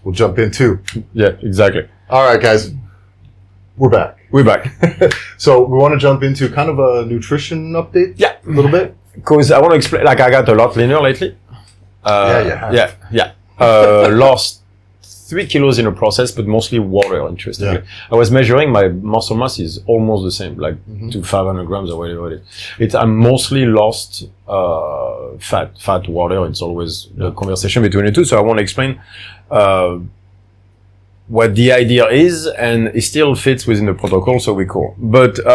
we'll jump into. Yeah, exactly. All right, guys. We're back. So we want to jump into kind of a nutrition update. Yeah. A little bit. Because I want to explain, like I got a lot leaner lately. Lost 3 kilos in the process, but mostly water, interestingly. Yeah. I was measuring my muscle mass is almost the same, like to 500 grams or whatever it is. I mostly lost fat, water. It's always the conversation between the two. So I want to explain what the idea is, and it still fits within the protocol, so we're cool. But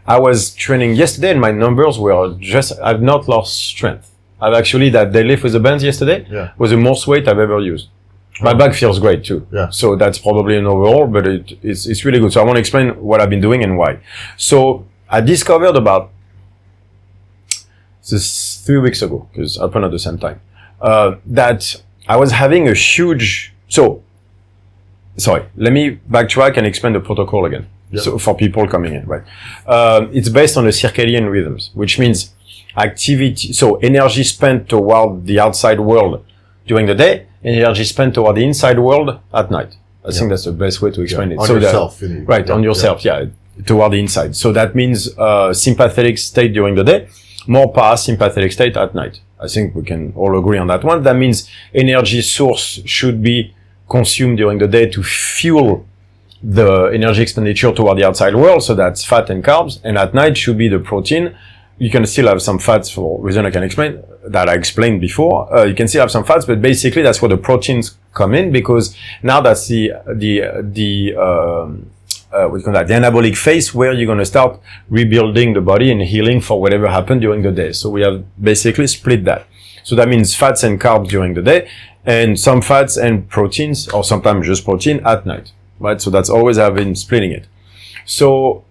I was training yesterday, and my numbers were I've not lost strength. I've actually, that deadlift with the bands yesterday was the most weight I've ever used. My back feels great too. Yeah. So that's probably an overall, but it's really good. So I want to explain what I've been doing and why. So I discovered about 3 weeks ago, because it happened at the same time, that I was having a huge, let me backtrack and explain the protocol again. Yep. So for people coming in, right? It's based on the circadian rhythms, which means activity, so energy spent toward the outside world during the day, energy spent toward the inside world at night. I think that's the best way to explain it. On yourself. On yourself, toward the inside. So that means sympathetic state during the day, more parasympathetic state at night. I think we can all agree on that one. That means energy source should be consumed during the day to fuel the energy expenditure toward the outside world. So that's fat and carbs. And at night should be the protein. You can still have some fats for reason I can explain, that I explained before. You can still have some fats, but basically that's where the proteins come in, because now that's the anabolic phase where you're going to start rebuilding the body and healing for whatever happened during the day. So we have basically split that. So that means fats and carbs during the day, and some fats and proteins, or sometimes just protein at night, right? So that's always I've been splitting it. So,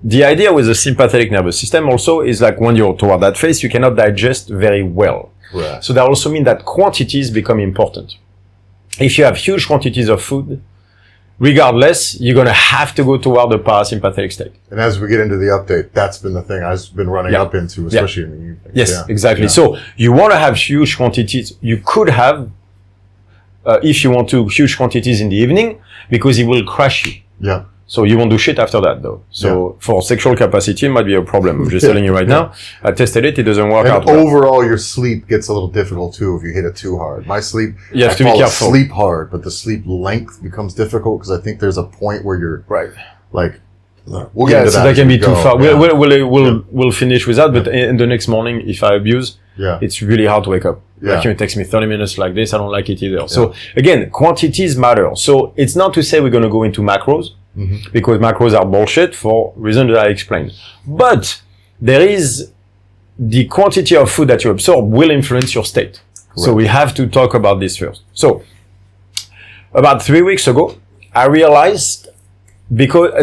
the idea with the sympathetic nervous system also is like when you're toward that phase, you cannot digest very well. Right. So that also means that quantities become important. If you have huge quantities of food, regardless, you're going to have to go toward the parasympathetic state. And as we get into the update, that's been the thing I've been running up into, especially in the evening. Yes, exactly. Yeah. So you want to have huge quantities. You could have, if you want to, huge quantities in the evening, because it will crash you. Yeah. So you won't do shit after that, though. So for sexual capacity, it might be a problem. I'm just telling you right now. I tested it. It doesn't work out well. Overall, your sleep gets a little difficult, too, if you hit it too hard. My sleep, you have to be careful. Sleep hard, but the sleep length becomes difficult, because I think there's a point where you're like, we'll get into that. So that can be too far. We'll finish with that, but in the next morning, if I abuse, it's really hard to wake up. Like, it takes me 30 minutes like this. I don't like it either. Yeah. So again, quantities matter. So it's not to say we're going to go into macros. Mm-hmm. Because macros are bullshit for reasons that I explained. But there is the quantity of food that you absorb will influence your state. Correct. So we have to talk about this first. So about 3 weeks ago, I realized,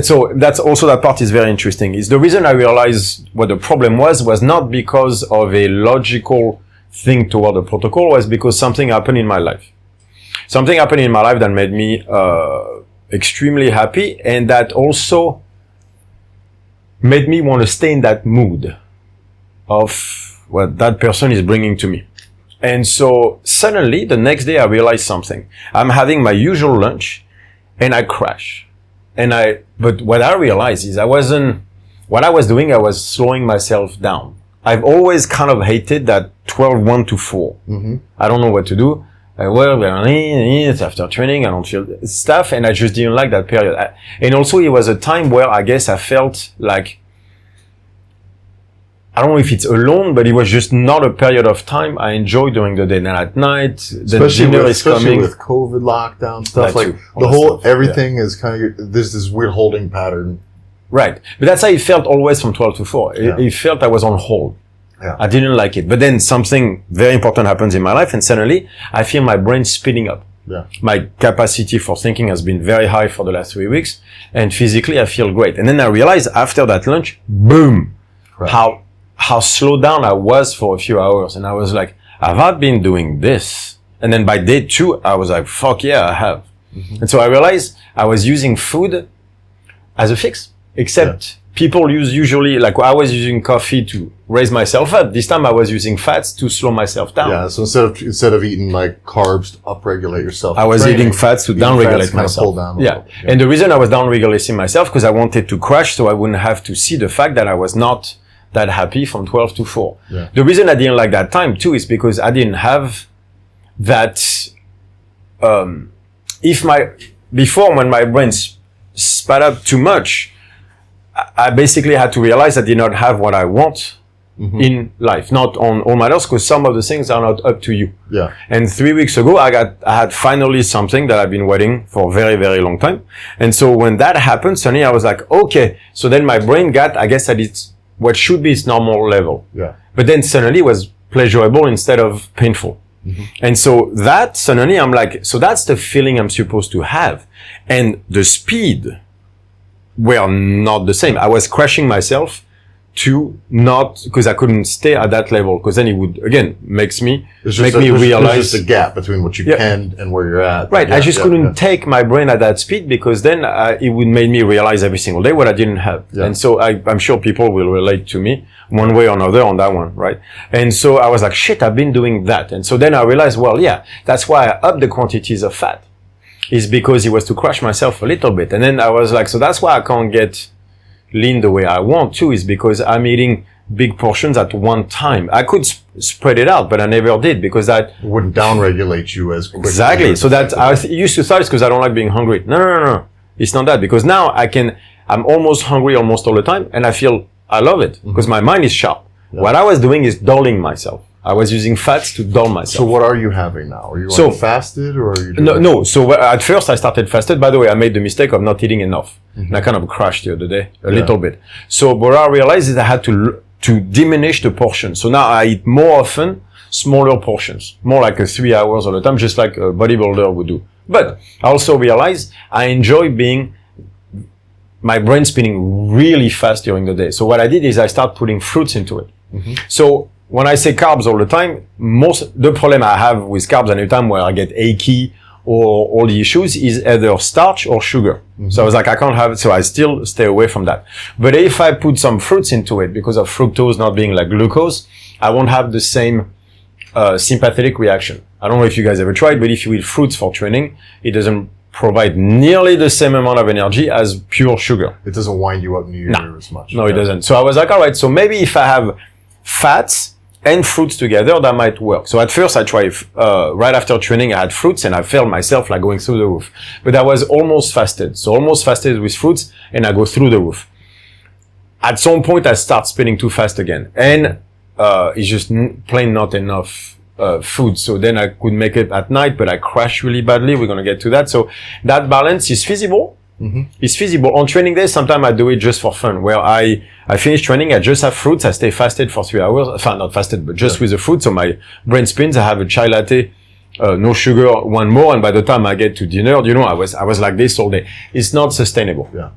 so that's also, that part is very interesting, is the reason I realized what the problem was not because of a logical thing toward the protocol, was because something happened in my life. Something happened in my life that made me, extremely happy, and that also made me want to stay in that mood of what that person is bringing to me. And so suddenly the next day I realized something. I'm having my usual lunch and I crash. But what I realized is what I was doing, I was slowing myself down. I've always kind of hated that 12-1 to 4. Mm-hmm. I don't know what to do. After training, I don't feel stuff, and I just didn't like that period. And also, it was a time where I guess I felt like, I don't know if it's alone, but it was just not a period of time I enjoy during the day. And at night, the dinner is coming. Especially with COVID lockdown stuff, like the whole, everything is kind of, there's this weird holding pattern. Right. But that's how it felt always from 12 to 4. It felt I was on hold. Yeah. I didn't like it. But then something very important happens in my life, and suddenly I feel my brain speeding up. Yeah. My capacity for thinking has been very high for the last 3 weeks, and physically I feel great. And then I realized after that lunch, boom, how slowed down I was for a few hours. And I was like, have I been doing this? And then by day 2, I was like, fuck yeah, I have. Mm-hmm. And so I realized I was using food as a fix, except people usually, like I was using coffee to raise myself up. This time I was using fats to slow myself down. Yeah, so instead of eating like carbs to upregulate yourself, I was eating fats to downregulate myself. And the reason I was downregulating myself, because I wanted to crash so I wouldn't have to see the fact that I was not that happy from 12 to 4. Yeah. The reason I didn't like that time too is because I didn't have that, before when my brain sped up too much, I basically had to realize I did not have what I want in life, not on all matters, because some of the things are not up to you. Yeah. And 3 weeks ago, I had finally something that I've been waiting for a very, very long time. And so when that happened, suddenly I was like, okay. So then my brain got, I guess that it's what should be its normal level. Yeah. But then suddenly it was pleasurable instead of painful. And so that suddenly I'm like, so that's the feeling I'm supposed to have. And the speed were not the same. I was crashing myself to not, because I couldn't stay at that level, because then it would, again, make me realize. There's just a gap between what you can and where you're at. Right. I just couldn't take my brain at that speed, because then it would make me realize every single day what I didn't have. Yeah. And so I'm sure people will relate to me one way or another on that one, right? And so I was like, shit, I've been doing that. And so then I realized, well, yeah, that's why I upped the quantities of fat, is because it was to crush myself a little bit. And then I was like, so that's why I can't get lean the way I want to, is because I'm eating big portions at one time. I could spread it out, but I never did, because that wouldn't downregulate you as quickly. Exactly. So that I used to thought it's because I don't like being hungry. No. It's not that, because now I'm almost hungry almost all the time, and I love it because my mind is sharp. Yeah. What I was doing is dulling myself. I was using fats to dull myself. So what are you having now? Are you fasted, or are you doing No. So at first I started fasted. By the way, I made the mistake of not eating enough. And I kind of crashed the other day a little bit. So what I realized is I had to diminish the portion. So now I eat more often, smaller portions, more like 3 hours all the time, just like a bodybuilder would do. But I also realized I enjoy my brain spinning really fast during the day. So what I did is I start putting fruits into it. So when I say carbs all the time, the problem I have with carbs any time where I get achy or all the issues is either starch or sugar. So I was like, I can't have it, so I still stay away from that. But if I put some fruits into it, because of fructose not being like glucose, I won't have the same sympathetic reaction. I don't know if you guys ever tried, but if you eat fruits for training, it doesn't provide nearly the same amount of energy as pure sugar. It doesn't wind you up near as much. No, it doesn't. So I was like, all right, so maybe if I have fats and fruits together, that might work. So at first I tried, right after training, I had fruits and I felt myself like going through the roof. But I was almost fasted. So almost fasted with fruits and I go through the roof. At some point I start spinning too fast again. And, it's just plain not enough food. So then I could make it at night, but I crash really badly. We're going to get to that. So that balance is feasible. It's feasible. On training days, sometimes I do it just for fun, where I finish training, I just have fruits, I stay fasted for 3 hours. Enfin, not fasted, but just with the fruit. So my brain spins. I have a chai latte, no sugar, one more. And by the time I get to dinner, I was like this all day. It's not sustainable. Yeah.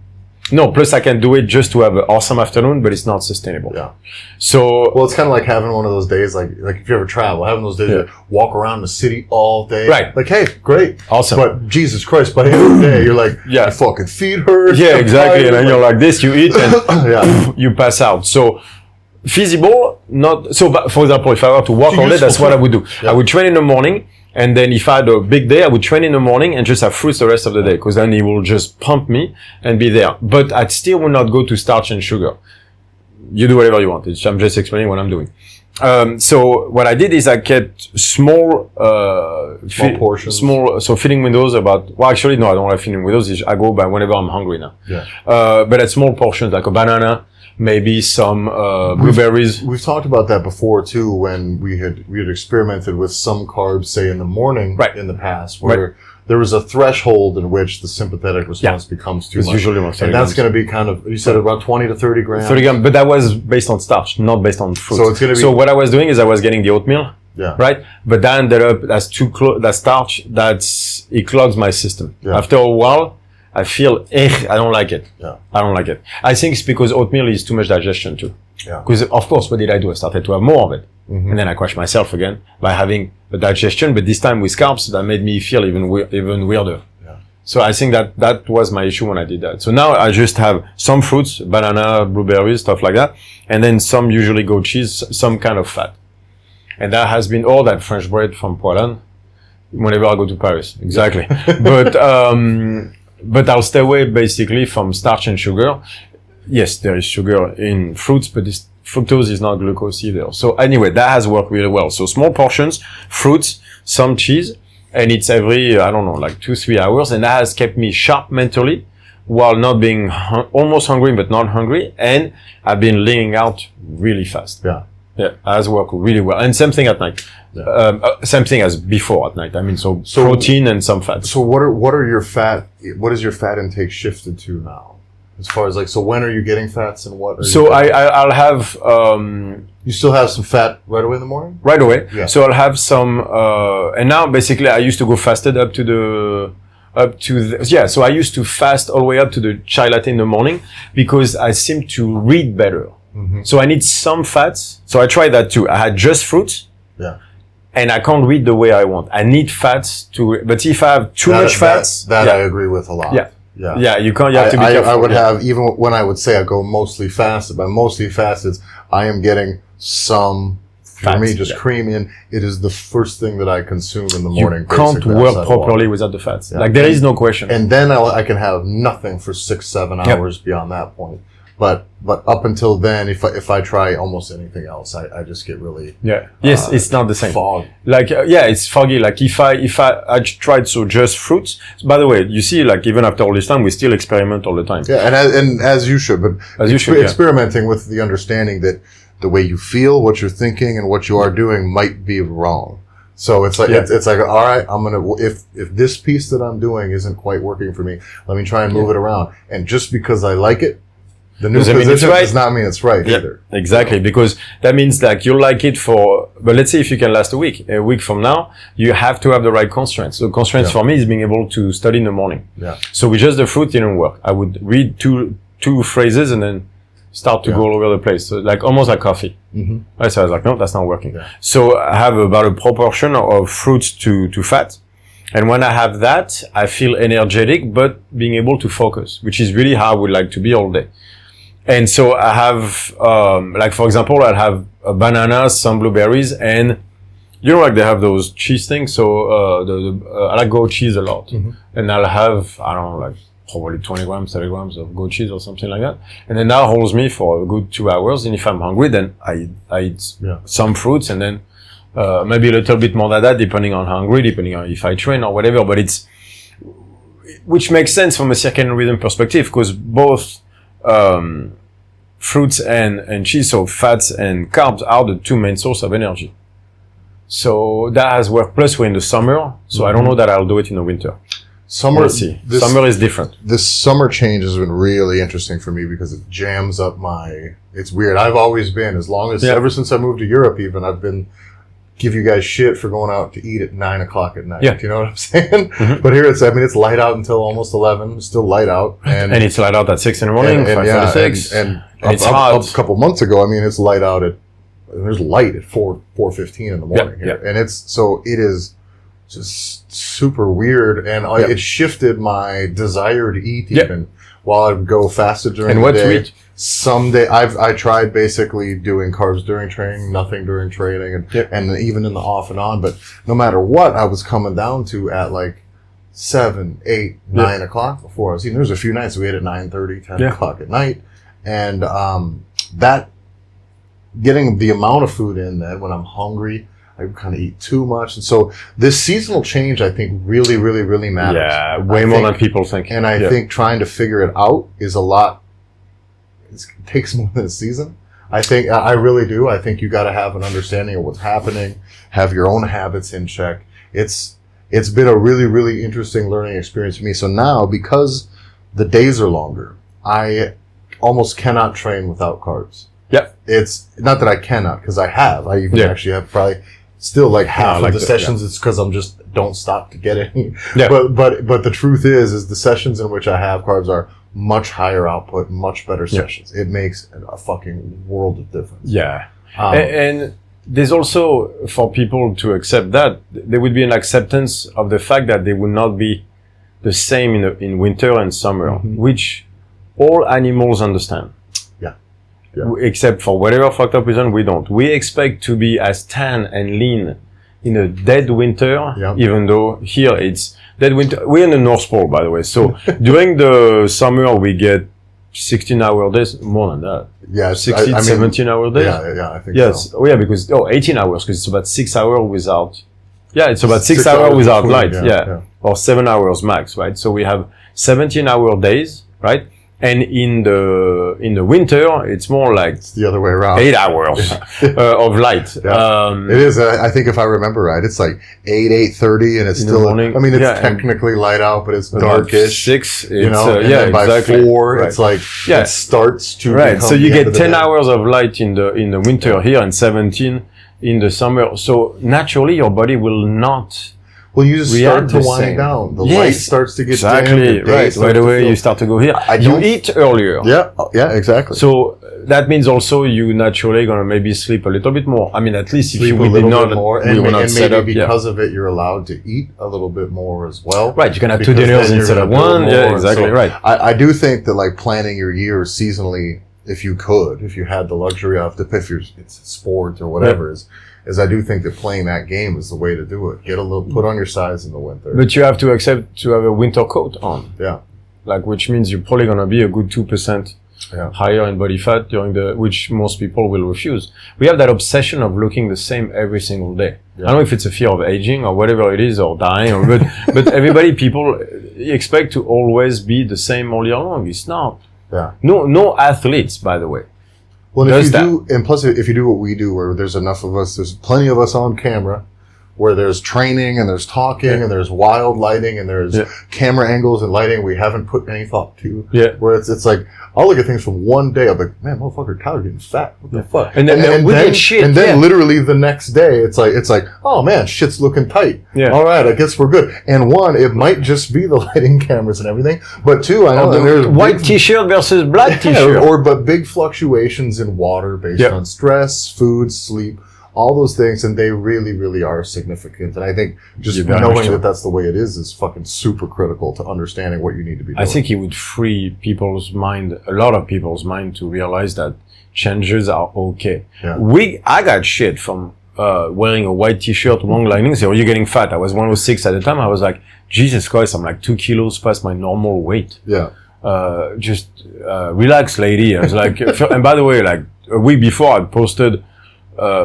No, plus I can do it just to have an awesome afternoon, but it's not sustainable. Yeah. So. Well, it's kind of like having one of those days, like if you ever travel, having those days that walk around the city all day. Right. Like, hey, great. Awesome. But Jesus Christ, by the end of the day, you're like, your fucking feet hurt. Yeah, exactly. And then you're like this, you eat and you pass out. So, feasible, not, so, for example, if I were to walk all day, that's what I would do. Yeah. I would train in the morning. And then if I had a big day, I would train in the morning and just have fruits the rest of the day, because then it will just pump me and be there. But I'd still will not go to starch and sugar. You do whatever you want. I'm just explaining what I'm doing. So what I did is I kept small portions. So feeding windows actually, no, I don't like feeding windows. I go by whenever I'm hungry now. Yeah. But at small portions, like a banana, maybe some blueberries. We've talked about that before too, when we had experimented with some carbs, say in the morning, in the past, where there was a threshold in which the sympathetic response becomes too much. Usually and that's going to be kind of, you said about 20 to 30 grams. 30 grams, but that was based on starch, not based on fruit. So it's going to be. So what I was doing is I was getting the oatmeal. Yeah. Right? But that ended up as that starch, it clogs my system. Yeah. After a while, I feel, I don't like it. Yeah. I don't like it. I think it's because oatmeal is too much digestion too. Yeah. Because of course, what did I do? I started to have more of it. And then I crashed myself again by having a digestion. But this time with carbs, that made me feel even weirder. Yeah. So I think that was my issue when I did that. So now I just have some fruits, banana, blueberries, stuff like that. And then some usually goat cheese, some kind of fat. And that has been all that French bread from Poland whenever I go to Paris. Exactly. But I'll stay away basically from starch and sugar. Yes, there is sugar in fruits, but fructose is not glucose either. So anyway, that has worked really well. So small portions, fruits, some cheese, and it's every, I don't know, like 2-3 hours. And that has kept me sharp mentally while not being almost hungry, but not hungry. And I've been leaning out really fast. Yeah. Yeah, has worked really well. And same thing at night. Yeah. Same thing as before at night. I mean, so protein and some fat. So what is your fat intake shifted to now? As far as like, so when are you getting fats and what? I'll have, you still have some fat right away in the morning? Right away. Yeah. So I'll have some, and now basically I used to go fasted so I used to fast all the way up to the chai latte in the morning because I seem to read better. Mm-hmm. So I need some fats. So I tried that too. I had just fruits. Yeah. And I can't read the way I want. I need fats but if I have too much fats. That I agree with a lot. Yeah. Yeah. Yeah. You have to be careful. I would have, even when I would say I go mostly fasted, by mostly fasted, I am getting some, for me, just cream in. It is the first thing that I consume in the morning. You can't work properly without the fats. Yeah. Like there is no question. And then I can have nothing for 6-7 hours beyond that point. But up until then, if I try almost anything else, I just get really it's not the same. Fog. Like it's foggy. Like if I tried just fruits. By the way, you see, like even after all this time, we still experiment all the time. Yeah, and as you should, but experimenting with the understanding that the way you feel, what you're thinking, and what you are doing might be wrong. So it's like it's like, all right, I'm gonna if this piece that I'm doing isn't quite working for me, let me try and move it around. And just because I like it. The new position does not mean it's right either. Exactly, because that means like you'll like it but let's say if you can last a week from now, you have to have the right constraints. So constraints for me is being able to study in the morning. Yeah. So with just the fruit didn't work. I would read two phrases and then start to go all over the place. So like almost like coffee. Mm-hmm. Right, so I was like, no, that's not working. Yeah. So I have about a proportion of fruits to fat. And when I have that, I feel energetic, but being able to focus, which is really how I would like to be all day. And so I have, like for example, I'll have a banana, some blueberries, and like they have those cheese things. So, I like goat cheese a lot. Mm-hmm. And I'll have, I don't know, like probably 20 grams, 30 grams of goat cheese or something like that. And then that holds me for a good 2 hours. And if I'm hungry, then I eat some fruits and then, maybe a little bit more than that, depending on hungry, depending on if I train or whatever. But which makes sense from a circadian rhythm perspective, because both, fruits and cheese, so fats and carbs are the two main sources of energy. So that has worked. Plus we're in the summer, so I don't know that I'll do it in the winter. Summer is different. This summer change has been really interesting for me because it jams up it's weird. I've always been, ever since I moved to Europe even, I've been give you guys shit for going out to eat at 9 o'clock at night. Yeah. Do you know what I'm saying? Mm-hmm. But here it's laid out until almost 11. It's still light out. And it's light out at 6 in the morning, 5:46. And it's hot. A couple months ago, it's light out there's light at 4:15 in the morning here. Yeah. And it is just super weird. And it shifted my desire to eat even while I would go fasted during the day. And what to eat? Someday I tried basically doing carbs during training, nothing during training, and even in the off and on. But no matter what, I was coming down to at like 7, 8, 9 o'clock before I was eating. There's a few nights we ate at 9:30, 10 o'clock at night, and that getting the amount of food in that when I'm hungry, I kind of eat too much. And so this seasonal change, I think, really, really, really matters. Yeah, way more than people think. And I think trying to figure it out is it takes more than a season. I really do. I think you got to have an understanding of what's happening, have your own habits in check. It's been a really, really interesting learning experience for me. So now, because the days are longer, I almost cannot train without carbs. Yeah. It's not that I cannot, because I even actually have probably still like half of the sessions. It's because I'm just don't stop to get any. Yeah. But the truth is the sessions in which I have carbs are much higher output, much better sessions. It makes a fucking world of difference. Yeah. And there's also, for people to accept that, there would be an acceptance of the fact that they would not be the same in winter and summer, which all animals understand. Yeah. Except for whatever fucked up reason, we don't. We expect to be as tan and lean in a dead winter, even though here it's dead winter. We're in the North Pole, by the way. So during the summer, we get 16-hour days, more than that. Yeah, 17-hour days. Yeah, I think so. Oh, yeah, because 18 hours, because it's about 6 hours without. Yeah, it's about 6 hours without light. Yeah, or 7 hours max, right? So we have 17-hour days, right? And in the winter, it's more like it's the other way around. 8 hours of light. Yeah. It is. I think if I remember right, it's like 8:30, and it's still. I mean, it's technically light out, but it's darkish. 6, you know. And then by 4, it's like it starts to. Right. So you get 10 hours of light in the winter here, and 17 in the summer. So naturally, your body will not. Well, you just start to wind down. The light starts to get dim. Right. Right away, you start to go here. You eat earlier. Yeah, exactly. So that means also you naturally gonna maybe sleep a little bit more. I mean, at least if we did not, we were not set up. And maybe because of it, you're allowed to eat a little bit more as well. Right. You can have 2 dinners instead of 1. Yeah, exactly. So right. I do think that like planning your year seasonally, if you had the luxury of it, if it's sport or whatever, is I do think that playing that game is the way to do it. Get a little, put on your size in the winter. But you have to accept to have a winter coat on. Yeah. Like, which means you're probably going to be a good 2% higher in body fat which most people will refuse. We have that obsession of looking the same every single day. Yeah. I don't know if it's a fear of aging or whatever it is, or dying, but people expect to always be the same all year long. It's not. Yeah. No athletes, by the way. Well, if you do what we do, where there's enough of us, there's plenty of us on camera, where there's training and there's talking and there's wild lighting and there's camera angles and lighting we haven't put any thought to. Yeah. Where it's like, I'll look at things from one day, I'm like, man, motherfucker, Tyler getting fat. What the fuck? And then literally the next day, it's like, oh man, shit's looking tight. Yeah. All right, I guess we're good. And one, it might just be the lighting cameras and everything. But two, I know that there's white t-shirt versus black t-shirt. But big fluctuations in water based on stress, food, sleep, all those things, and they really, really are significant. And I think just knowing that that's the way it is fucking super critical to understanding what you need to be doing. I think it would free a lot of people's mind, to realize that changes are okay. Yeah. I got shit from wearing a white t-shirt, long lining. So, are you getting fat? I was 106 at the time. I was like, Jesus Christ, I'm like 2 kilos past my normal weight. Yeah. Relax, lady. I was like, and by the way, like a week before, I posted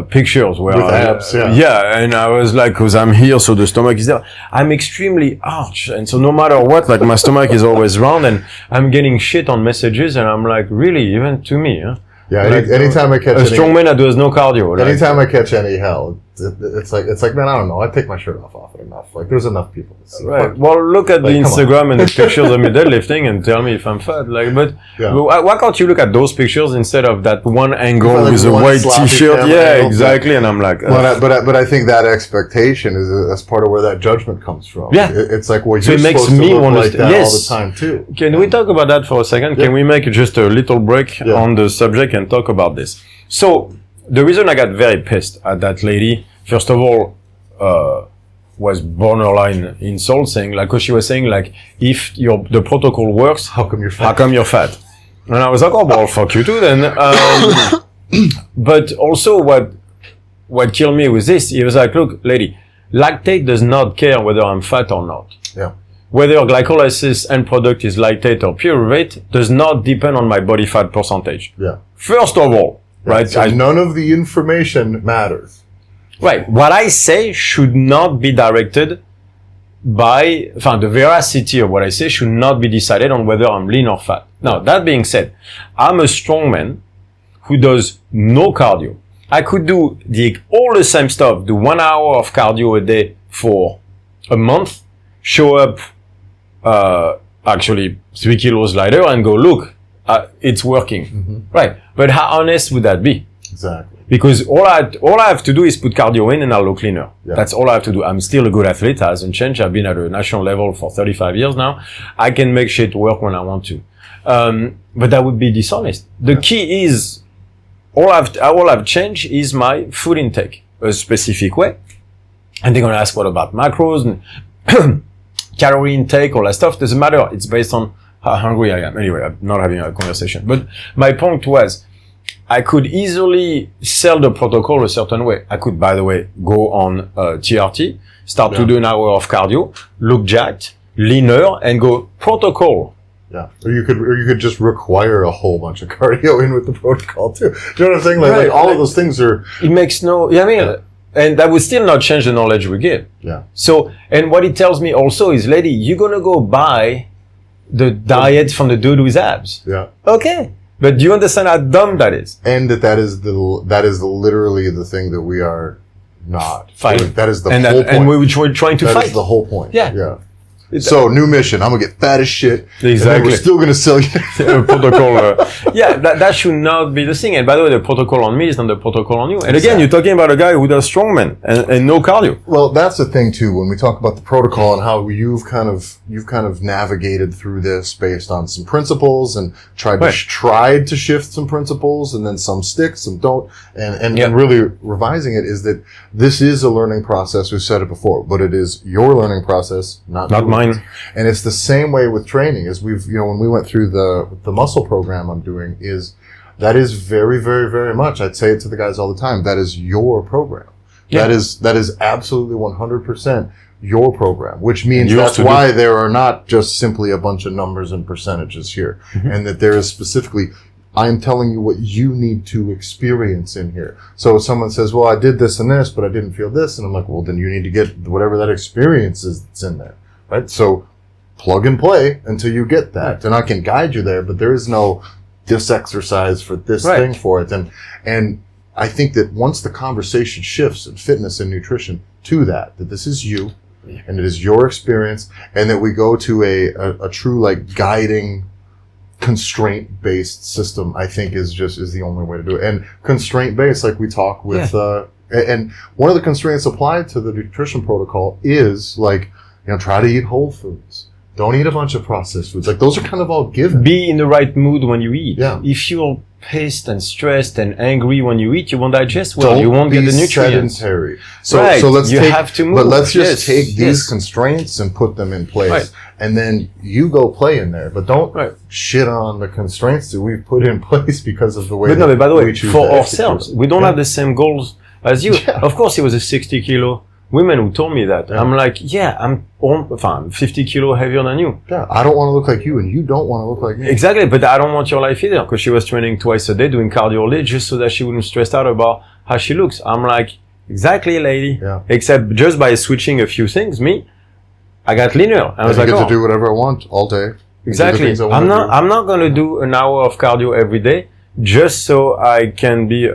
pictures where with abs, and I was like, cause I'm here, so the stomach is there. I'm extremely arched, and so no matter what, like my stomach is always round, and I'm getting shit on messages, and I'm like, really, even to me, huh? Yeah, like, anytime I catch a strong man that does no cardio. Anytime I catch any hell, it's like, man, I don't know. I take my shirt off often enough. Like, there's enough people to see. Right. Well, look at the Instagram and the pictures of me deadlifting and tell me if I'm fat. Like, but why can't you look at those pictures instead of that one angle with a white t-shirt? Yeah, exactly. And I'm like, but I think that expectation that's part of where that judgment comes from. Yeah. It's like, well, so you're it makes supposed me to look want like that all the time too. Can we talk about that for a second? Can we make just a little break on the subject and talk about this? So the reason I got very pissed at that lady, first of all, was borderline insult, saying like, cause she was saying like, if the protocol works, how come you're fat? And I was like, oh well, fuck you too then. But also what killed me was this. He was like, look, lady, lactate does not care whether I'm fat or not. Yeah. Whether glycolysis end product is lactate or pyruvate does not depend on my body fat percentage. Yeah. First of all, right? So none of the information matters. Right. What I say should not be directed by, the veracity of what I say should not be decided on whether I'm lean or fat. Now, that being said, I'm a strong man who does no cardio. I could do all the same stuff, do 1 hour of cardio a day for a month, show up, actually 3 kilos lighter and go, look, it's working. Mm-hmm. Right. But how honest would that be? Exactly. Because all I have to do is put cardio in and I'll look leaner. Yeah. That's all I have to do. I'm still a good athlete. It hasn't changed. I've been at a national level for 35 years now. I can make shit work when I want to. But that would be dishonest. The key is, all I've changed is my food intake a specific way. And they're going to ask, what about macros? And calorie intake, all that stuff, doesn't matter. It's based on how hungry I am. Anyway, I'm not having a conversation. But my point was, I could easily sell the protocol a certain way. I could, by the way, go on TRT, start to do an hour of cardio, look jacked, leaner, and go protocol. Yeah, or you could just require a whole bunch of cardio in with the protocol too. Do you know what I'm saying? Like all of those things are. It makes no. And that would still not change the knowledge we give. Yeah. So, and what it tells me also is, lady, you're gonna go buy the diet from the dude with abs. Yeah. Okay, but do you understand how dumb that is? And that is literally the thing that we are not fighting. That is the whole point. And we're trying to fight. That is the whole point. Yeah. Yeah. So new mission. I'm gonna get fat as shit. Exactly. And we're still gonna sell you protocol. That should not be the thing. And by the way, the protocol on me is not the protocol on you. And again, you're talking about a guy who does strongman and no cardio. Well, that's the thing too. When we talk about the protocol and how you've kind of navigated through this based on some principles and tried to shift some principles, and then some stick, some don't, and really revising it, is that this is a learning process. We've said it before, but it is your learning process, not mine. And it's the same way with training as when we went through the muscle program I'm doing, that is very, very, very much, I'd say it to the guys all the time, that is your program. Yeah. That is absolutely 100% your program, which means that's why there are not just simply a bunch of numbers and percentages here, and that there is specifically, I'm telling you what you need to experience in here. So if someone says, well, I did this and this, but I didn't feel this, and I'm like, well, then you need to get whatever that experience is that's in there. Right? So plug and play until you get that. And I can guide you there, but there is no this exercise for this thing for it. And I think that once the conversation shifts in fitness and nutrition to that this is you and it is your experience, and that we go to a true guiding constraint-based system, I think is the only way to do it. And constraint-based, like we talk with, and one of the constraints applied to the nutrition protocol is try to eat whole foods. Don't eat a bunch of processed foods. Those are kind of all given. Be in the right mood when you eat. Yeah. If you're pissed and stressed and angry when you eat, you won't digest well. You won't get the nutrients. Sedentary. So let's have to move. But let's just take these constraints and put them in place. Right. And then you go play in there. But don't shit on the constraints that we've put in place because of the way but by the way, for ourselves, we don't have the same goals as you. Yeah. Of course, it was a 60 kilo women who told me that. Yeah. I'm like, I'm 50 kilo heavier than you. Yeah, I don't want to look like you, and you don't want to look like me. Exactly, but I don't want your life either, because she was training twice a day, doing cardio all day, just so that she wouldn't stress out about how she looks. I'm like, exactly, lady. Yeah. Except just by switching a few things, I got leaner. I was like, get to do whatever I want all day. Exactly. I'm not going to do an hour of cardio every day just so I can be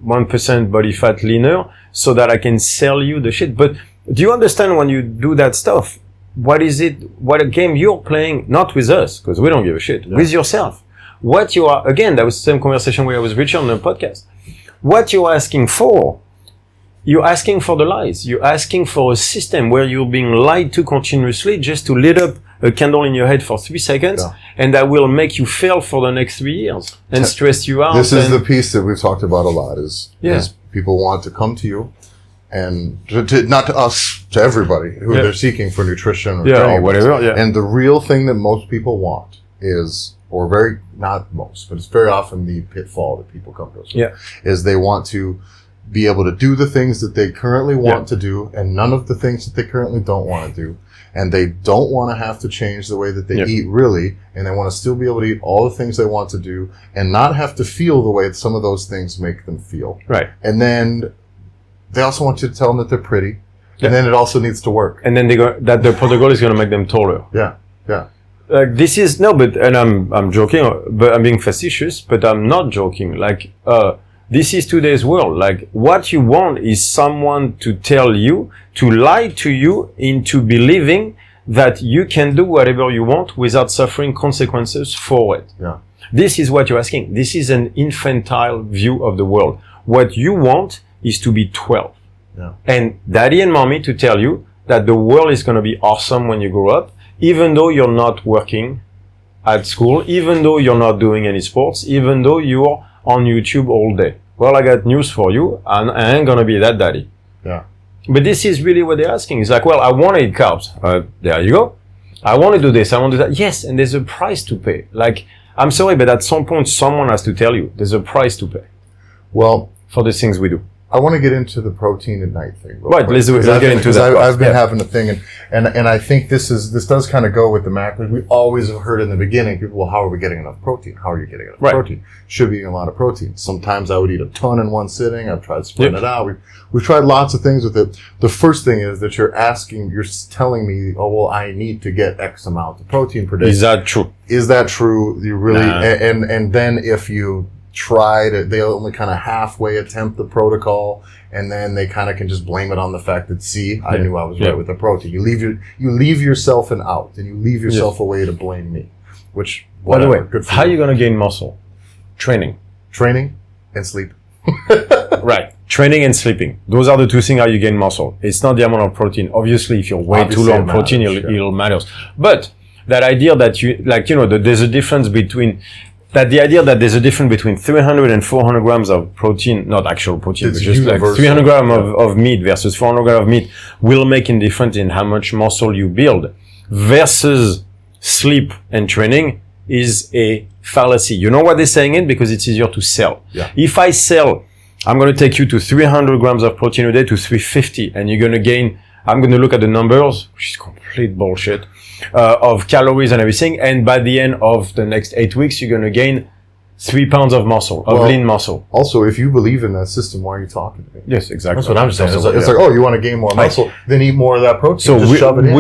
1% body fat leaner, so that I can sell you the shit. But do you understand when you do that stuff, what a game you're playing, not with us, because we don't give a shit, with yourself. What you are, again, that was the same conversation where I was Richard on the podcast. What you're asking for the lies. You're asking for a system where you're being lied to continuously just to lit up a candle in your head for 3 seconds, and that will make you fail for the next 3 years and stress you out. This is the piece that we've talked about a lot is people want to come to you, and not to us, to everybody who they're seeking for nutrition or whatever. Yeah. And the real thing that most people want is, not most, but it's very often the pitfall that people come to us with, is they want to be able to do the things that they currently want to do, and none of the things that they currently don't want to do. And they don't want to have to change the way that they eat, really. And they want to still be able to eat all the things they want to do and not have to feel the way that some of those things make them feel. Right. And then they also want you to tell them that they're pretty. And then it also needs to work. And then that the protocol is going to make them taller. Yeah. Yeah. I'm joking, but I'm being facetious, but I'm not joking. This is today's world. What you want is someone to tell you, to lie to you into believing that you can do whatever you want without suffering consequences for it. Yeah. This is what you're asking. This is an infantile view of the world. What you want is to be 12. Yeah. And daddy and mommy to tell you that the world is going to be awesome when you grow up, even though you're not working at school, even though you're not doing any sports, even though you're on YouTube all day. Well, I got news for you, and I ain't gonna be that daddy. Yeah. But this is really what they're asking. It's like, well, I want to eat carbs. There you go. I want to do this, I want to do that. Yes, and there's a price to pay. Like, I'm sorry, but at some point, someone has to tell you there's a price to pay. Well, for the things we do. I want to get into the protein at night thing. Right, let's get into that. I've been having a thing, and I think this does kind of go with the macros. We always have heard in the beginning, people, well, how are we getting enough protein? How are you getting enough protein? Should be eating a lot of protein. Sometimes I would eat a ton in one sitting. I've tried spreading it out. We've tried lots of things with it. The first thing is that you're telling me, oh, well, I need to get X amount of protein per day. Is that true? You really, and then if you try to, they only kind of halfway attempt the protocol, and then they kind of can just blame it on the fact that, see, I knew I was right with the protein. You leave yourself an out, and you leave yourself a way to blame me. Which, whatever, by the way, how are you going to gain muscle? Training and sleep. Right. Training and sleeping. Those are the two things how you gain muscle. It's not the amount of protein. Obviously, if you're way too low on protein, it'll matter. But that idea that there's a difference between 300 and 400 grams of protein, not actual protein, but just like 300 grams of meat versus 400 grams of meat will make a difference in how much muscle you build versus sleep and training is a fallacy. You know why they're saying it? Because it's easier to sell. Yeah. If I sell, I'm going to take you to 300 grams of protein a day to 350, and you're going to gain, I'm going to look at the numbers, which is complete bullshit, of calories and everything. And by the end of the next 8 weeks, you're going to gain 3 pounds of muscle, lean muscle. Also, if you believe in that system, why are you talking to me? Yes, exactly. That's what I'm saying. It's like, oh, you want to gain more muscle, then eat more of that protein. So just shove it in.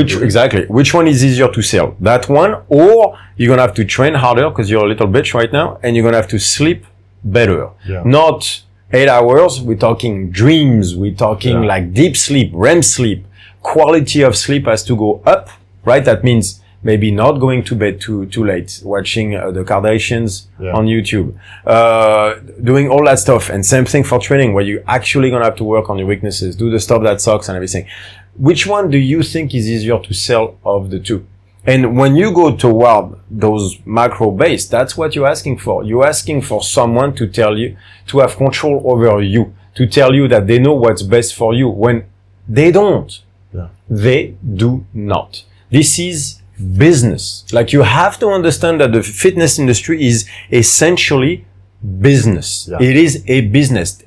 Which one is easier to sell? That one, or you're going to have to train harder because you're a little bitch right now, and you're going to have to sleep better. Yeah. Not 8 hours. We're talking dreams. We're talking like deep sleep, REM sleep. Quality of sleep has to go up, right? That means maybe not going to bed too late, watching the Kardashians on YouTube, doing all that stuff. And same thing for training, where you're actually going to have to work on your weaknesses, do the stuff that sucks and everything. Which one do you think is easier to sell of the two? And when you go toward those macro-based, that's what you're asking for. You're asking for someone to tell you, to have control over you, to tell you that they know what's best for you, when they don't. Yeah. They do not. This is business. Like, you have to understand that the fitness industry is essentially business. Yeah. It is a business.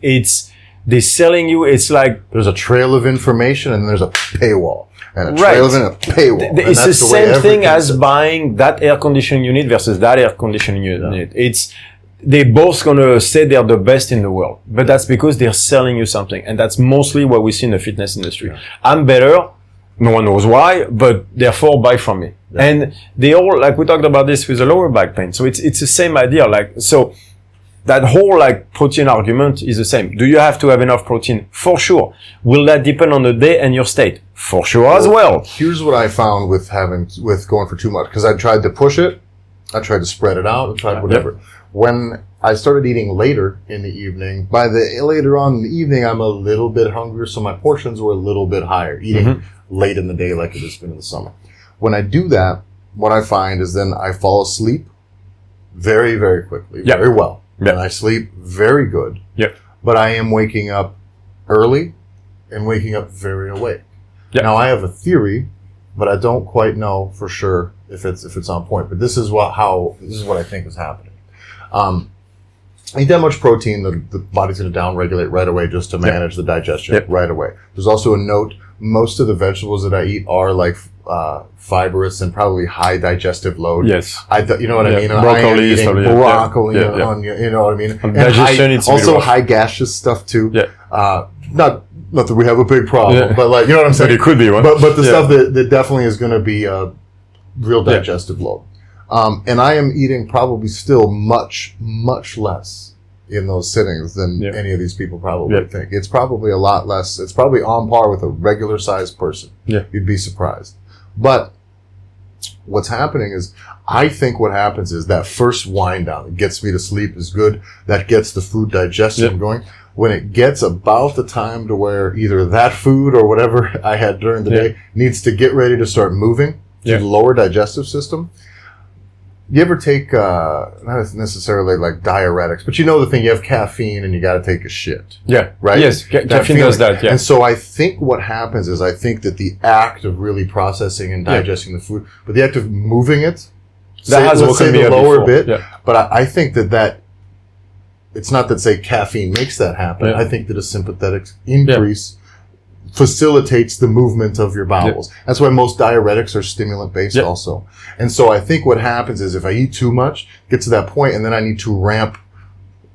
They're selling you, it's like... There's a trail of information and there's a paywall. And a trail and a paywall. It's the same thing as buying that air conditioning unit versus that air conditioning unit. They're both going to say they're the best in the world, but that's because they're selling you something. And that's mostly what we see in the fitness industry. Yeah. I'm better. No one knows why, but therefore buy from me. Yeah. And they all, like we talked about this with the lower back pain. So it's the same idea. Like, so that whole like protein argument is the same. Do you have to have enough protein? For sure. Will that depend on the day and your state? For sure as well. Here's what I found with going for too much, because I tried to push it. I tried to spread it out. I tried whatever. Yep. When I started eating later in the evening, later on in the evening, I'm a little bit hungrier, so my portions were a little bit higher, eating late in the day like it has been in the summer. When I do that, what I find is then I fall asleep very, very quickly, very well. Yep. And I sleep very good. Yep. But I am waking up early and waking up very awake. Yep. Now, I have a theory, but I don't quite know for sure if it's on point. But this is what I think is happening. Eat that much protein, the body's going to downregulate right away just to manage the digestion right away. There's also a note: most of the vegetables that I eat are like fibrous and probably high digestive load. Yes, you know what I mean. Broccoli, broccoli, onion. You know what I mean. And also high gaseous stuff too. Yeah. Not that we have a big problem, but like, you know what I'm saying. But it could be one. But the stuff that definitely is going to be a real digestive load. And I am eating probably still much, much less in those sittings than any of these people probably think. It's probably a lot less. It's probably on par with a regular sized person. Yeah. You'd be surprised. But what's happening is, I think what happens is that first wind down that gets me to sleep is good. That gets the food digestion going. When it gets about the time to where either that food or whatever I had during the day needs to get ready to start moving to the lower digestive system, you ever take, not necessarily like diuretics, but you know the thing, you have caffeine and you got to take a shit. Yeah. Right? Yes. Caffeine does that. Yeah. And so I think what happens is I think that the act of really processing and digesting the food, but the act of moving it, let's say the lower bit, but I think that it's not that say caffeine makes that happen. I think that a sympathetic increase facilitates the movement of your bowels. That's why most diuretics are stimulant based also. And so I think what happens is if I eat too much, get to that point, and then I need to ramp,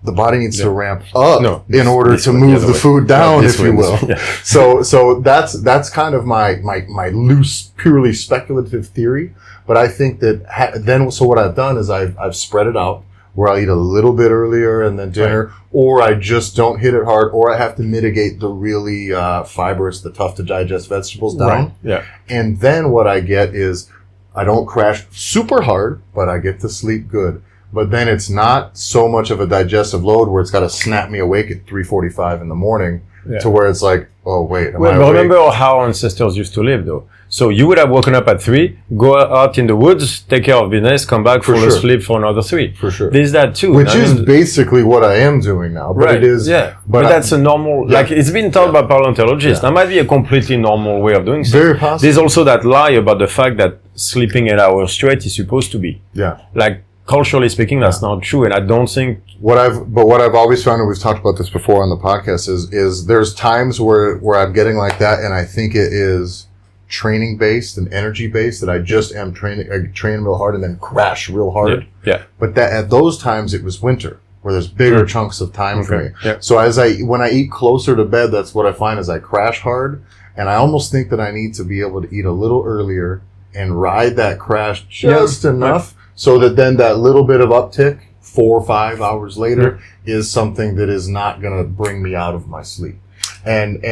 the body needs to ramp up in order to move the food down, if you will. So that's kind of my loose, purely speculative theory. But I think that so what I've done is I've spread it out, where I'll eat a little bit earlier and then dinner, or I just don't hit it hard, or I have to mitigate the really fibrous, the tough to digest vegetables down. Right. Yeah. And then what I get is I don't crash super hard, but I get to sleep good. But then it's not so much of a digestive load where it's got to snap me awake at 3:45 in the morning to where it's like, oh wait, am I awake? Remember how our ancestors used to live though. So you would have woken up at 3, go out in the woods, take care of business, come back, fall asleep for another 3. For sure. There's that too. Which is basically what I am doing now. But it is. Yeah. But that's a normal, like it's been taught by paleontologists. That might be a completely normal way of doing things. Very possible. There's also that lie about the fact that sleeping 8 hours straight is supposed to be. Yeah. Like culturally speaking, that's not true. And I don't think what I've always found, and we've talked about this before on the podcast, is there's times where I'm getting like that, and I think it is training based and energy based, that I just am train real hard and then crash real hard. Yeah. But that at those times it was winter, where there's bigger chunks of time for me. Yeah. So when I eat closer to bed, that's what I find is I crash hard, and I almost think that I need to be able to eat a little earlier and ride that crash just enough so that then that little bit of uptick 4 or 5 hours later is something that is not going to bring me out of my sleep. And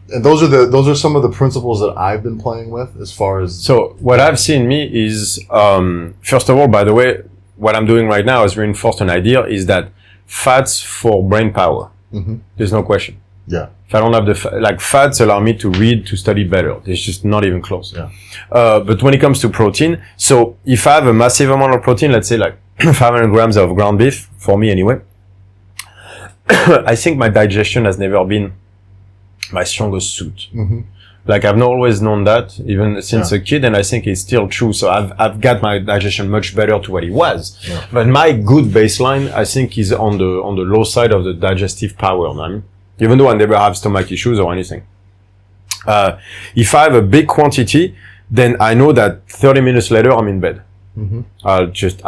those are some of the principles that I've been playing with as far as. So what I've seen me is, first of all, by the way, what I'm doing right now is reinforce an idea is that fats for brain power. Mm-hmm. There's no question. Yeah. If I don't have fats allow me to read, to study better. It's just not even close. Yeah. But when it comes to protein, so if I have a massive amount of protein, let's say like 500 grams of ground beef, for me anyway, I think my digestion has never been my strongest suit. Mm-hmm. Like I've not always known that, even since a kid, and I think it's still true. So I've got my digestion much better to what it was. Yeah. But my good baseline, I think, is on the low side of the digestive power. I mean, even though I never have stomach issues or anything. If I have a big quantity, then I know that 30 minutes later I'm in bed. Mm-hmm.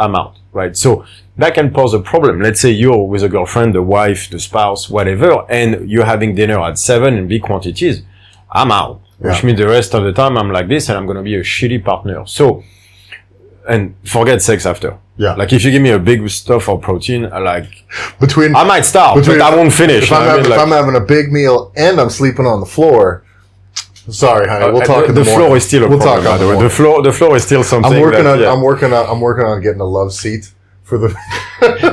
I'm out, right? So that can pose a problem. Let's say you're with a girlfriend, the wife, the spouse, whatever, and you're having dinner at 7 in big quantities. I'm out, which means the rest of the time I'm like this and I'm going to be a shitty partner. So, and forget sex after. Yeah. Like if you give me a big stuff of protein, I might starve, but I won't finish. If I'm having a big meal and I'm sleeping on the floor, sorry, honey. We'll talk in the morning. The floor is still a problem, by the way. The floor is still something. I'm working on getting a love seat for the.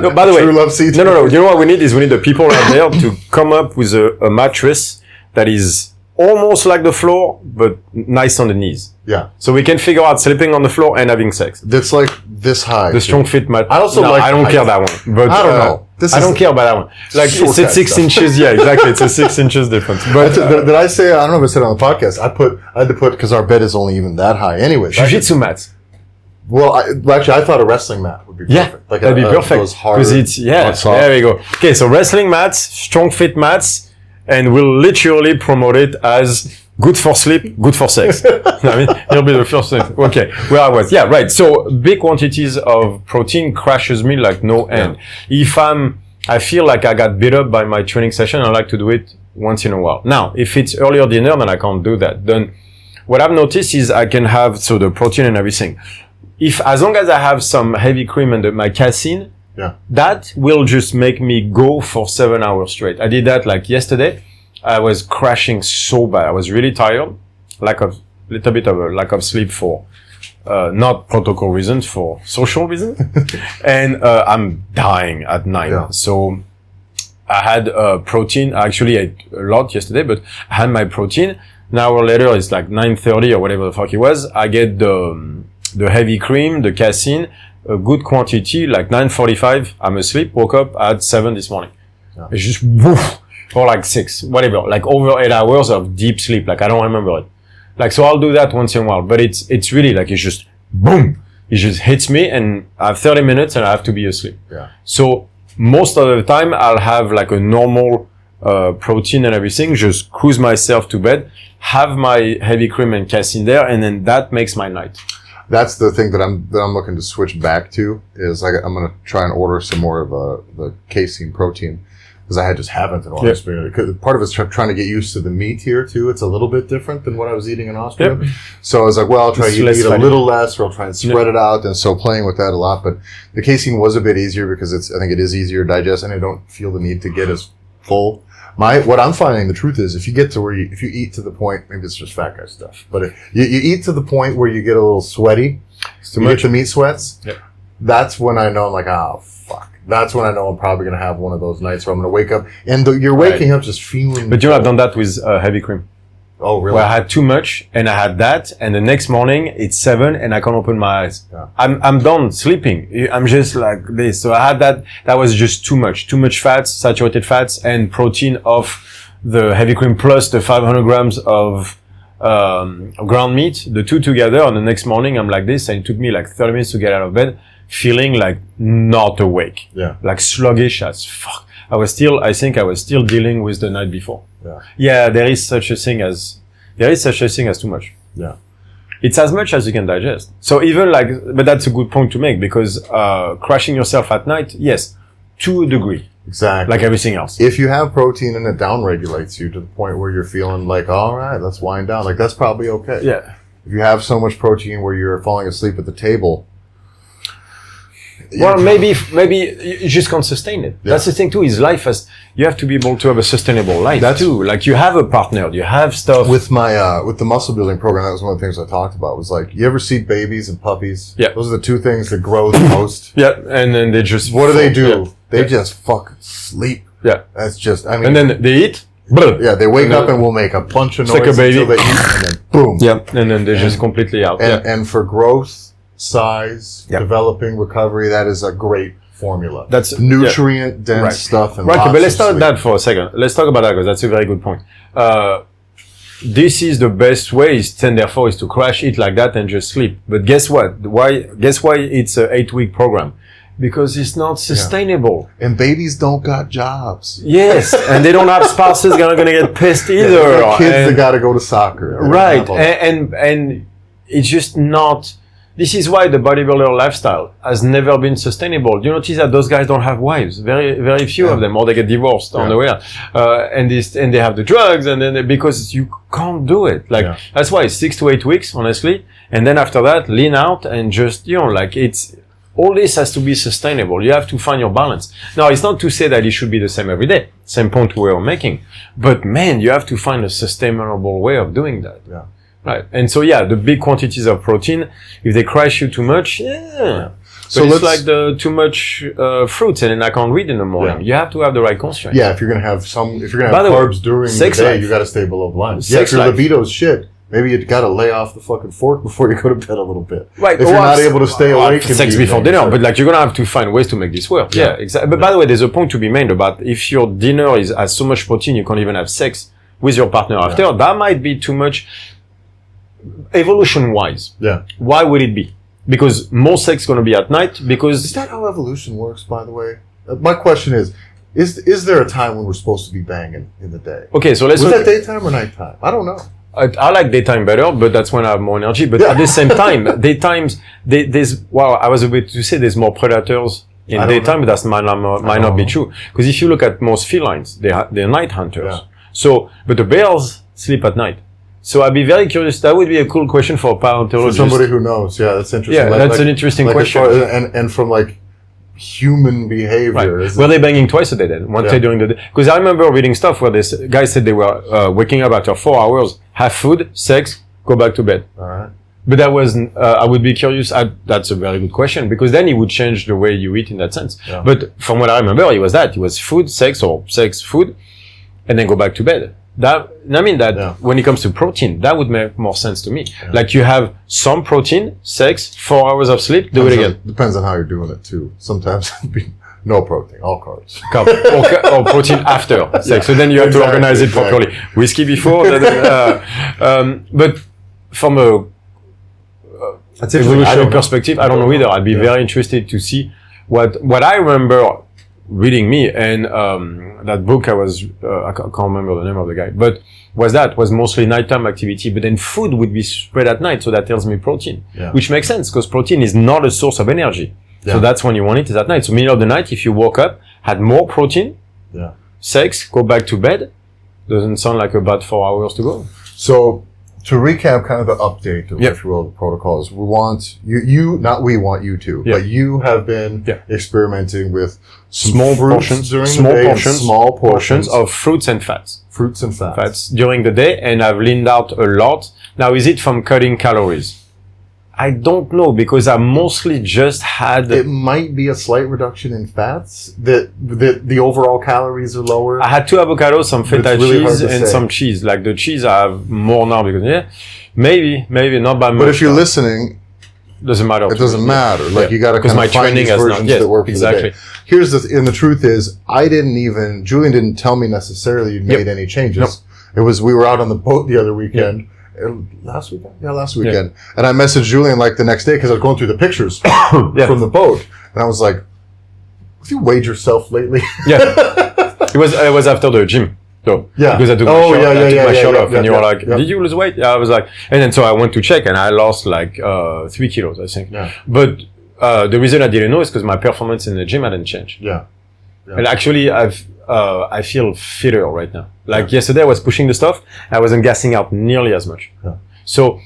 No, by the way, true love seat. No. You know what we need is the people out there to come up with a mattress that is almost like the floor, but nice on the knees. Yeah. So we can figure out sleeping on the floor and having sex. That's like this high. The StrongFit mat. I don't care that one. But I don't know. I don't care about that one. Like it's at 6 inches. Yeah, exactly. It's a 6 inches difference. But did I say? I don't know if I said it on the podcast. I had to put because our bed is only even that high. Anyways, jiu-jitsu mats. Well, actually, I thought a wrestling mat would be perfect. Yeah, that'd be perfect because it's there we go. Okay, so wrestling mats, StrongFit mats, and we'll literally promote it as good for sleep, good for sex. I mean, it'll be the first thing. Okay, where I was. Yeah, right. So big quantities of protein crashes me like no end. Yeah. If I feel like I got beat up by my training session, I like to do it once in a while. Now, if it's earlier dinner, then I can't do that. Then what I've noticed is I can have, so the protein and everything. As long as I have some heavy cream and my casein, that will just make me go for 7 hours straight. I did that like yesterday. I was crashing so bad. I was really tired. Little bit of a lack of sleep for, not protocol reasons, for social reasons. And, I'm dying at night. Yeah. So I had, protein. I actually ate a lot yesterday, but I had my protein. An hour later, it's like 9:30 or whatever the fuck it was. I get the heavy cream, the casein, a good quantity, like 9:45, I'm asleep, woke up at 7 this morning. Yeah. It's just woof, or like 6, whatever, like over 8 hours of deep sleep. Like I don't remember it. Like, so I'll do that once in a while, but it's really like, it's just boom. It just hits me and I have 30 minutes and I have to be asleep. Yeah. So most of the time I'll have like a normal, protein and everything, just cruise myself to bed, have my heavy cream and casein there, and then that makes my night. That's the thing that I'm looking to switch back to is like, I'm going to try and order some more of the casein protein. Because I just haven't in Austria. Because part of it's trying to get used to the meat here too. It's a little bit different than what I was eating in Austria. Yep. So I was like, well, I'll try to eat a little less, or I'll try and spread it out. And so playing with that a lot. But the casein was a bit easier because I think it is easier to digest, and I don't feel the need to get as full. What I'm finding, the truth is, if you get to where if you eat to the point, maybe it's just fat guy stuff, but you eat to the point where you get a little sweaty, you get the meat sweats. Yep. That's when I know I'm like, oh, fuck. That's when I know I'm probably going to have one of those nights where I'm going to wake up and you're waking up just feeling. But I've done that with heavy cream. Oh, really? Where I had too much and I had that, and the next morning it's 7 and I can't open my eyes. Yeah. I'm done sleeping. I'm just like this. So I had that. That was just too much fats, saturated fats, and protein of the heavy cream plus the 500 grams of ground meat, the two together. And the next morning I'm like this, and it took me like 30 minutes to get out of bed, feeling like not awake. Yeah. Like sluggish as fuck. I think I was still dealing with the night before. Yeah. Yeah, there is such a thing as too much. Yeah. It's as much as you can digest. So even but that's a good point to make, because, crashing yourself at night, yes, to a degree. Exactly. Like everything else. If you have protein and it downregulates you to the point where you're feeling like, all right, let's wind down. Like that's probably okay. Yeah. If you have so much protein where you're falling asleep at the table. Well, maybe you just can't sustain it. Yeah. That's the thing too, is you have to be able to have a sustainable life too. Like you have a partner, you have stuff. With my, with the muscle building program, that was one of the things I talked about, was like, you ever see babies and puppies? Yeah. Those are the two things that grow the most. Yeah. And then they just, what do? Yeah. They just fucking sleep. Yeah. That's just, I mean. And then they eat. Yeah, they wake up and will make a bunch of noise like a baby. Until they eat, and then boom. Yeah. And then they're just completely out. And for growth, size, developing, recovery, that is a great formula. That's nutrient dense stuff. And right, but let's talk that for a second. Let's talk about that, because that's a very good point. This is the best way, therefore, is to crash eat like that and just sleep. But guess what? Guess why it's an 8-week program? Because it's not sustainable. Yeah. And babies don't got jobs. Yes, and they don't have spouses that are going to get pissed either. Yeah, kids that got to go to soccer. Right, and it's just not. This is why the bodybuilder lifestyle has never been sustainable. You notice that those guys don't have wives. Very, very few of them, or they get divorced on the way. And they have the drugs, and then because you can't do it. Like, that's why it's 6 to 8 weeks, honestly. And then after that, lean out and just, all this has to be sustainable. You have to find your balance. Now, it's not to say that it should be the same every day. Same point we were making. But man, you have to find a sustainable way of doing that. Yeah. Right. And so, the big quantities of protein, if they crash you too much, But so it's like the too much fruits, and then I can't read in the morning. Yeah. You have to have the right constraints. Yeah, if you're gonna have carbs during the day, you gotta stay below the line. Yeah, if your libido's shit, maybe you gotta lay off the fucking fork before you go to bed a little bit. Right. If you're not able to stay awake. Sex before dinner, but you're gonna have to find ways to make this work. Yeah, exactly. But by the way, there's a point to be made about if your dinner has so much protein, you can't even have sex with your partner after. That might be too much. Evolution-wise, why would it be? Because more sex is going to be at night. Because is that how evolution works? By the way, my question is there a time when we're supposed to be banging in the day? Okay, so was that daytime or nighttime? I don't know. I like daytime better, but that's when I have more energy. But at the same time, daytimes I was about to say there's more predators in daytime, but that might not be true. Because if you look at most felines, they're night hunters. Yeah. So, but the bears sleep at night. So I'd be very curious. That would be a cool question for a paleontologist. For somebody who knows. Yeah, that's interesting. Yeah, that's an interesting question. And from human behavior. Right. Were they banging twice a day then? One day during the day? Because I remember reading stuff where this guy said they were waking up after 4 hours, have food, sex, go back to bed. All right. But that wasn't, I would be curious. That's a very good question, because then it would change the way you eat in that sense. Yeah. But from what I remember, it was food, sex, or sex, food, and then go back to bed. when it comes to protein, that would make more sense to me. Yeah. Like you have some protein, sex, 4 hours of sleep, do it again. Depends on how you're doing it too. Sometimes no protein, all carbs. Or protein after sex. So then you have to organize it properly. Whiskey before, but from a evolutionary perspective, I don't know either. I'd be very interested to see what I remember reading and that book I can't remember the name of the guy, but was mostly nighttime activity, but then food would be spread at night, so that tells me protein, which makes sense because protein is not a source of energy. So that's when you want it is at night. So middle of the night, if you woke up, had more protein, sex, go back to bed, doesn't sound like about 4 hours to go. So to recap kind of the update of, if you will, the protocols, we want we want you to, but you have been experimenting with small portions during the day, small portions of fruits and fats. Fats during the day, and I've leaned out a lot. Now, is it from cutting calories? I don't know, because I mostly just had... It might be a slight reduction in fats, that the overall calories are lower. I had 2 avocados, some feta cheese, and some cheese. Like the cheese I have more now because, maybe not by much. But if you're listening... Doesn't matter. It doesn't matter. Like you got to kind of find these versions that work for the day. And the truth is, Julien didn't tell me necessarily you made any changes. It was, we were out on the boat the other weekend. Last weekend? Yeah, last weekend. Yeah. And I messaged Julien like the next day because I was going through the pictures from the boat. And I was like, have you weighed yourself lately? It was after the gym. So, because I took my shirt off and you were like, did you lose weight? Yeah, I was like, and then so I went to check and I lost like 3 kilos, I think. Yeah. But the reason I didn't know is because my performance in the gym hadn't changed. Yeah. And actually I feel fitter right now. Like yesterday I was pushing the stuff, I wasn't gassing out nearly as much. Yeah. So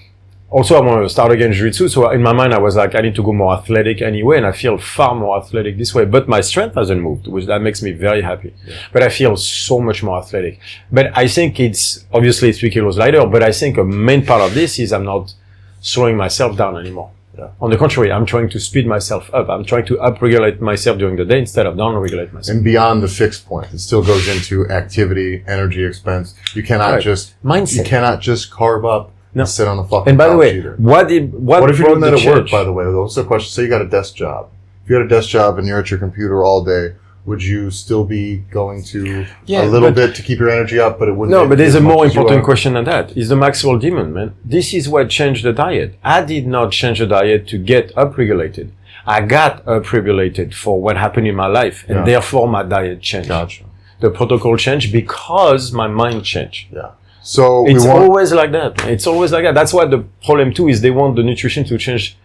also I want to start again jiu-jitsu. So in my mind I was like, I need to go more athletic anyway, and I feel far more athletic this way. But my strength hasn't moved, which that makes me very happy. Yeah. But I feel so much more athletic. But I think it's obviously 3 kilos lighter, but I think a main part of this is I'm not slowing myself down anymore. Yeah. On the contrary, I'm trying to speed myself up. I'm trying to upregulate myself during the day instead of downregulate myself. And beyond the fixed point, it still goes into activity, energy expense. You cannot just mindset. You cannot just carb up and sit on a fucking And by the way, either. what if you're doing that at work? By the way, those are questions. Say you got a desk job. If you had a desk job and you're at your computer all day, would you still be going to a little bit to keep your energy up, but it wouldn't? No, but there's a more important question than that. Is the maximal demon, man. This is what changed the diet. I did not change the diet to get upregulated. I got upregulated for what happened in my life, and therefore my diet changed. Gotcha. The protocol changed because my mind changed. Yeah. So it's always like that. It's always like that. That's why the problem too is they want the nutrition to change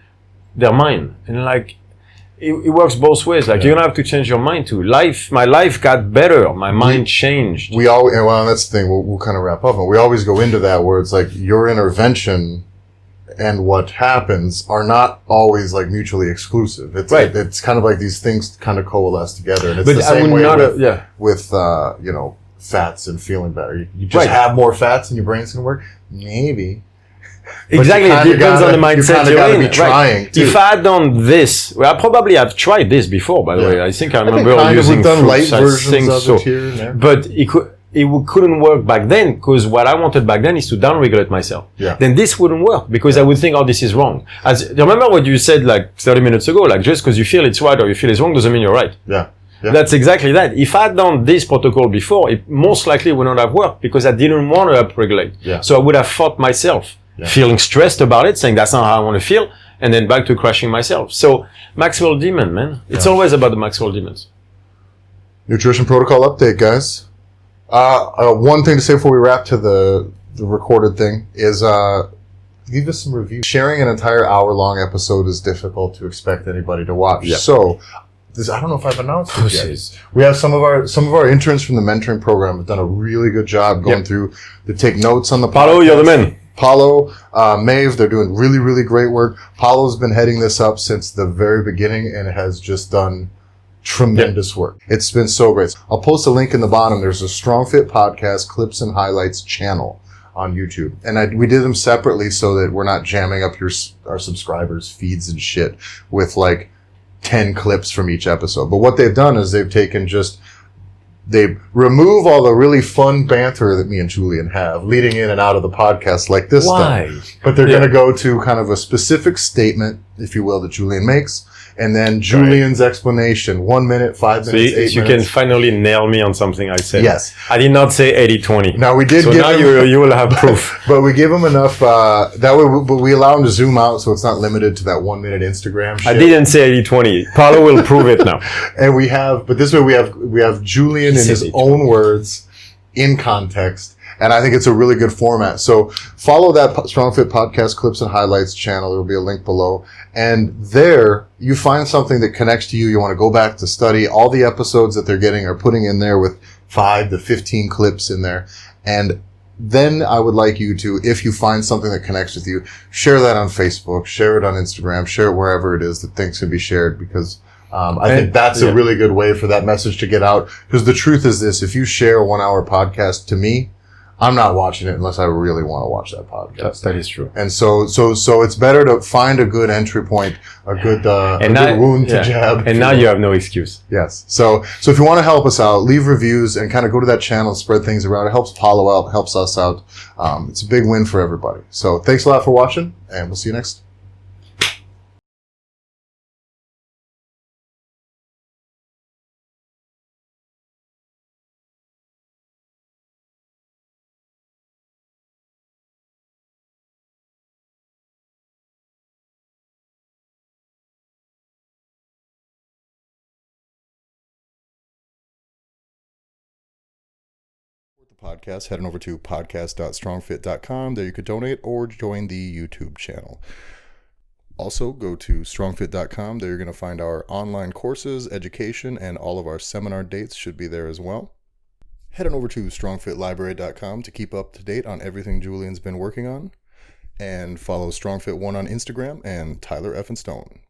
their mind, and like. It works both ways. Like, you don't have to change your mind too. My life got better. My mind changed. Well, that's the thing. We'll kind of wrap up. And we always go into that where it's like your intervention and what happens are not always like mutually exclusive. It's it's kind of like these things kind of coalesce together. And it's the same way with fats and feeling better. You just have more fats and your brain's going to work. Maybe. Exactly, it depends on the mindset you're in. Trying too. If I had done this, I probably have tried this before, by the way. I think I remember using done light versions of it here and there. But it couldn't work back then, because what I wanted back then is to downregulate myself. Yeah. Then this wouldn't work, because I would think, oh, this is wrong. Remember what you said like 30 minutes ago, like just because you feel it's right or you feel it's wrong doesn't mean you're right. Yeah. That's exactly that. If I had done this protocol before, it most likely would not have worked, because I didn't want to upregulate. Yeah. So I would have fought myself. Yeah. Feeling stressed about it, saying that's not how I want to feel, and then back to crashing myself. So, maximal demon, man. It's always about the maximal demons. Nutrition protocol update, guys. One thing to say before we wrap to the recorded thing is leave us some reviews. Sharing an entire hour-long episode is difficult to expect anybody to watch. Yeah. So, I don't know if I've announced it yet. We have some of our interns from the mentoring program have done a really good job going through to take notes on the podcast. Paulo, you're the man. Paulo, Maeve, they're doing really, really great work. Paulo's been heading this up since the very beginning and has just done tremendous work. It's been so great. I'll post a link in the bottom. There's a StrongFit Podcast Clips and Highlights channel on YouTube. And we did them separately so that we're not jamming up our subscribers' feeds and shit with like 10 clips from each episode. But what they've done is they've taken just They remove all the really fun banter that me and Julien have leading in and out of the podcast like this stuff. But they're going to go to kind of a specific statement, if you will, that Julien makes. And then Julien's explanation, 1 minute, 5 minutes, 8 minutes. You can finally nail me on something I said. Yes. I did not say 80-20. Now we did. So now you will have proof. But we give them enough, that way, but we allow them to zoom out so it's not limited to that 1 minute Instagram shit. I didn't say 80-20. Paulo will prove it now. And but this way we have Julien in his own words, in context. And I think it's a really good format. So follow that StrongFit Podcast Clips and Highlights channel. There will be a link below. And there you find something that connects to you. You want to go back to study. All the episodes that they're getting are putting in there with 5 to 15 clips in there. And then I would like you to, if you find something that connects with you, share that on Facebook, share it on Instagram, share it wherever it is that things can be shared, because I think that's a really good way for that message to get out. Because the truth is this, if you share a 1 hour podcast to me, I'm not watching it unless I really want to watch that podcast. That is true. And so it's better to find a good entry point, a good wound to jab. And now you have no excuse. Yes. So if you want to help us out, leave reviews and kind of go to that channel, spread things around. It helps Paulo out, helps us out. It's a big win for everybody. So thanks a lot for watching, and we'll see you next. The podcast, head on over to podcast.strongfit.com. There you could donate or join the YouTube channel. Also, go to strongfit.com. There you're going to find our online courses, education, and all of our seminar dates should be there as well. Head on over to strongfitlibrary.com to keep up to date on everything Julien's been working on. And follow StrongFit1 on Instagram and Tyler F. and Stone.